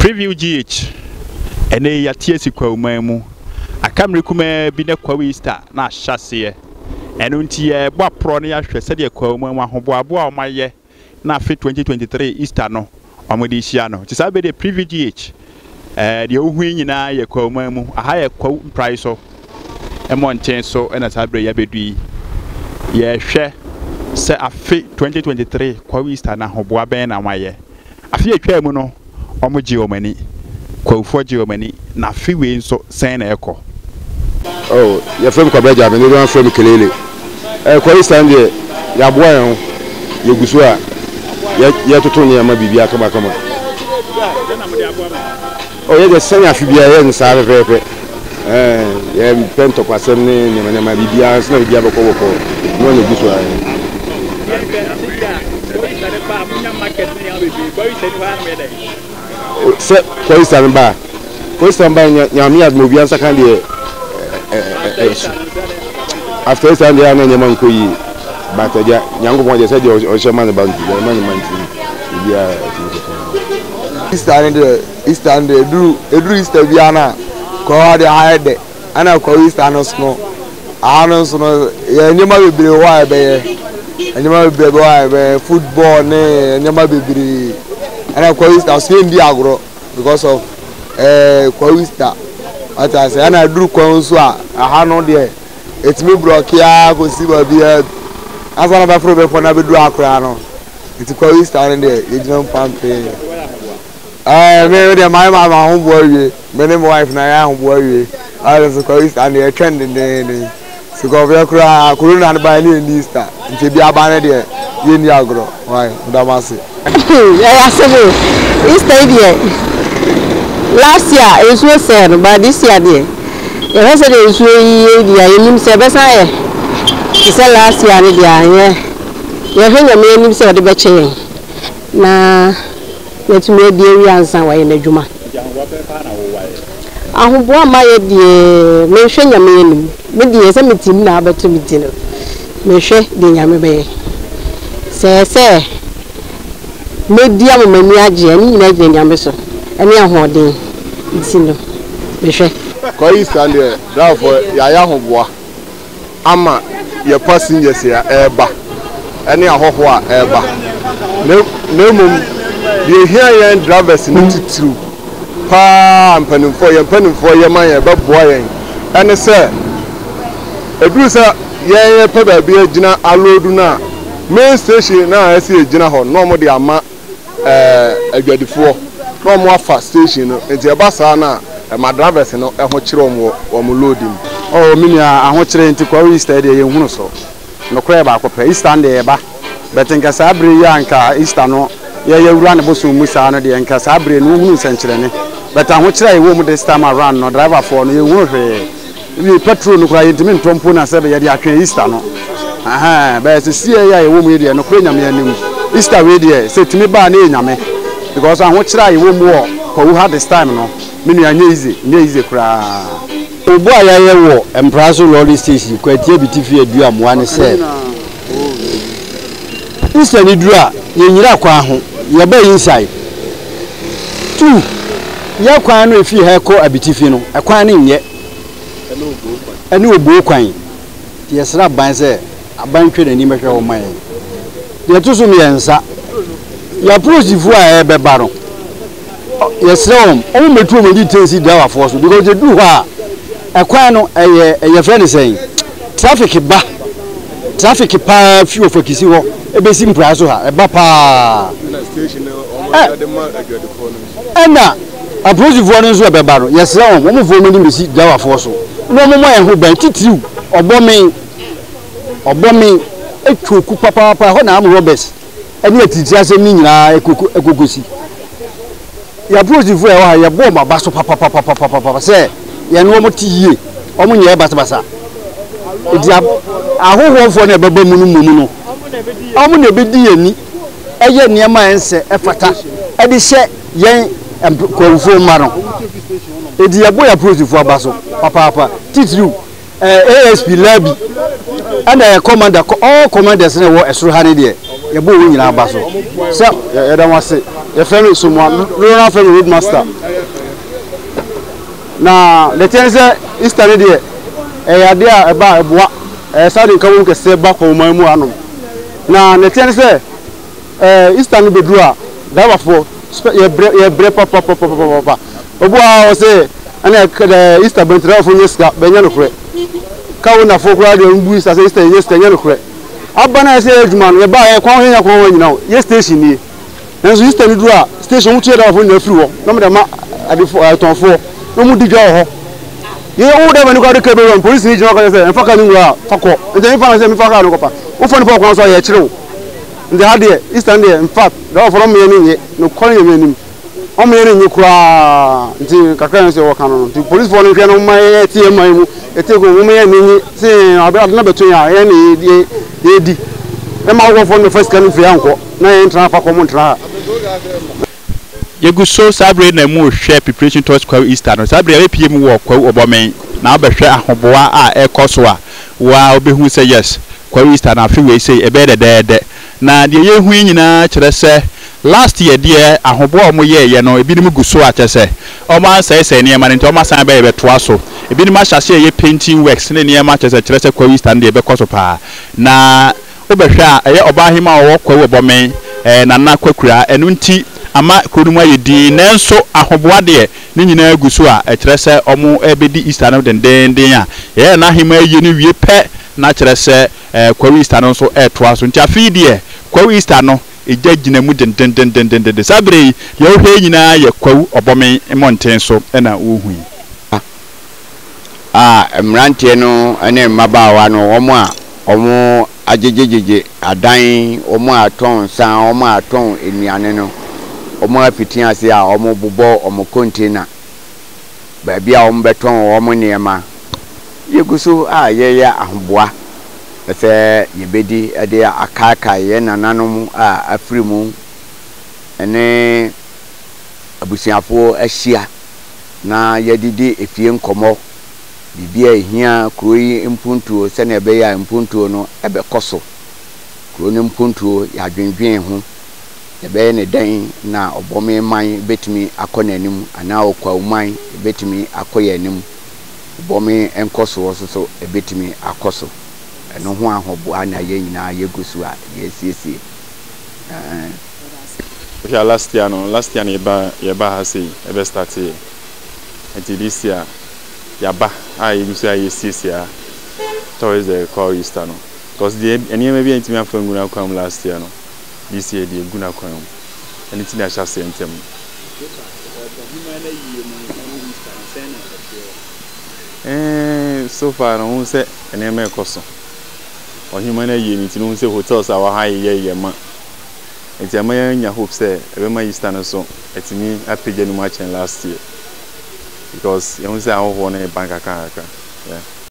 PreViewGh and a TSC Kwahu a camera kuma be the Kwahu star na chassis and until Pronia said the Kwahu Hoboa my year na fit 2023 Easter no Omodisiano. Tis I be the PreViewGh the Uwin na ye Kwahu a higher quote price so a mountain so and as I be a bedui ye share say a fit 2023 Kwahu Easter na Hoboa Ben and my year. I fear Chamuno. Omo Geomani, Kwahu Geomani, na fiwe nso sen eko. Oh, your friend Kwabeja, and you don't from Kelele. Kwahu stand there, ya boy, you gusua, ya to Tony Amabia, come. Oh, you just send a fibia and Sarah Pepe. Pento Quasene, Yamama Bibia, it's not Diabo. No, you gusua. Se Kwahu stand by. Kwahu stand by. Yami as movie answer can be. After stand there, no man could eat. But young one just said you shaman about the money. Stand there. Do Easter Viana. Kwahu the higher day. And I Kwahu stand no snow. I know so. You never be why be. And you never be why football. And you never be. And I Kwahu Easter same diagro because of Kwahu Easter. What I say, and I do Kwahu so I have no there. It's me broke here, go see my beard. As one of my friends for never do a crown. It's Kwahu Easter and there, you don't pump. Maybe my home boy, my wife and I am boy. I was a Kwahu Easter and they're trending there. So go over cry, couldn't buy any Easter. It's a be a banner there. You in the agro. Why? Damasi. Easter here. Last year it was said, but this year there. The rest of the is really Messiah. He said last year, yeah. You heard the man himself the betting. Nah, let me dear answer why in the Juma. I hope one my dear mention your meaning. With the meeting now, but to meet dinner. Monsieur, the Yamabe. Say. Medium maniaji and United Yameso. And your hoarding. It's in the Monsieur. Kwahu stand there, therefore, Yaya Hoboa. Ama, your passengers here, Eba. Any a Hoboa, Eba. No, the here drivers in the two. Pam, penny for your money, about boy. And I say, a bruiser, yeah, Pebble be a Jina Aloduna. Main station now, I see a Jina Hall, no more the Ama. A good before no more fast station into a basana and my drivers and a hochirom or loading. Oh, Minia, I want to into Kwahu Easter, you so. No crab, I could pay stand there, but in Casabri, Yanka, Eastano, you run a bus with Musana, and Casabri, no century. But I want to say, woman this time around, no driver for you won't pay. You petrol, no cry into me, Tompuna, 7 years, Eastano. Aha, but to see a woman, no cranium. Easter radio say to me ba na enyame because I want try wo mu Kwahu had this time no me no easy kra obu ayaye wo empraso lorry station kwatie bitifi adu amoa ne say Easter ni dura ye nyira kwa ho ye ba inside 2 ye kwa no efi ha ko abitifi no ekwan ne nye ene obu kwan ye sra ban say abantwe na ni mehwe wo man ye to so miensa ya prosifu a ebebaro yes o metu o di tensi dawa force because they do ha ekwan no eye friend saying traffic pa few of kisi ho ebesi mpra so ha eba pa station o de ma agade phone na a prosifu no so ebebaro yes o mo fo medi mesi dawa force no mo mo ho ban titiriu obomi etwoku papa ho na am Roberts eni atiti asem ni nyina ekokosi ya prosifu e wa ya bomba baso papa se ye no mo tiye omo nye basabasa edi ahohofo na beba mu no omo na bedi yani eye niema ense efata edi hye yen Kwahu ma no edi ya bo ya prosifu abaso papa titiriu ASP Labi and a commander all commanders na wo esro ha ne de ye bo wo nyina abaso so ye da wase your family someone rural family roadmaster na the thing say Easter dey ya dey eba eboa sadi nkan won kese ba ko man mu anom na the thing say Easter no bedru a driver for ye bre papa obo a say ana Easter bentra for yeska benya no kure ka wona for kura dey mbu Easter say Easter nya no kure abana say adwuma no ye ba ye kwa ho nya kwa ho nyina ye station ni enso Easter ni dru a station mutu da for na free wo no me da ma adifo tonfo no mu digwa ho ye wo da mani kwa de kebe police ni jino ka say en faka ni ngwa fako nje fa na say me faka no kopa wo fo ni fa kwa so ye kire wo nje ha de Easter dey in fact da for me ni nye no kwon ye ni o me ni nye kura nje kakra say wo kan no the police for no hwe no ma ye tie man mu ete go wo me ni say abia na beto ya ye ni ye di e ma wo for no first kan fi anko na ye ntra fa ko mo ntra yegu so sabre na mu hwe preparation towards Kwahu Easter no sabre e piem wo Kwahu obomen na obehwe ahoboa a ekoso a wa obehu say yes Kwahu Easter na afi we say e be de na de ye hu nyina kire se last year de ahoboa omo ye no ebi nim gu so a kire se omo ansai ne ma nti omo san be be toa so ebi nim ahyase ye painting works ne ne ma kire se Kwahu Easter de be koso pa na obehwe a ye obahima wo Kwahu obomen na na kwakura enu nti ama kodum ayedi nanso ahoboa de ni nyina aguso a kire se omo ebedi Easter no den a ye na hima ayi ni wie pe na kire se Kwahu Easter no so toa so nti afi de Kwahu Easter no ejagina mu den sabre ye hwe nyina ye Kwahu obomen monten so na ohu emrantie no ene mabawa no omo ajejejeje adan omo aton san omo aton enuane no omo afitin ase a omo bubo omo container ba bia omo beton omo niema yeguso ye ahoboa efe yebedi ede akaka ye nananom a afrimu ene abusiafo ahia na yedidi efie nkomo bibia ehia kroyi mpuntuo se na ebe ya mpuntuo no ebe koso kro ne mpuntuo ya dwendwen ho ebe ne dan na obome man betimi akonanim ana okwa man betimi akoyanim obome enkoso so ebetimi akoso eno ho ahobo ana ye nyina yegusu a yesiesie okay last year ne ba ha sei ebe start here until this year yaba yegusu a yesiesie towards the Kwahu Easter no because the enemy be intimi afangu na kwam last year no this year the guna kwam anything that shall say intem so far no who say enemy ekoso o human ayi ni tinu say hotels awa high ye ma enti amaya nya hope say ebe ma Easter no so etimi apage no match last year because you say awo ho na bank account yeah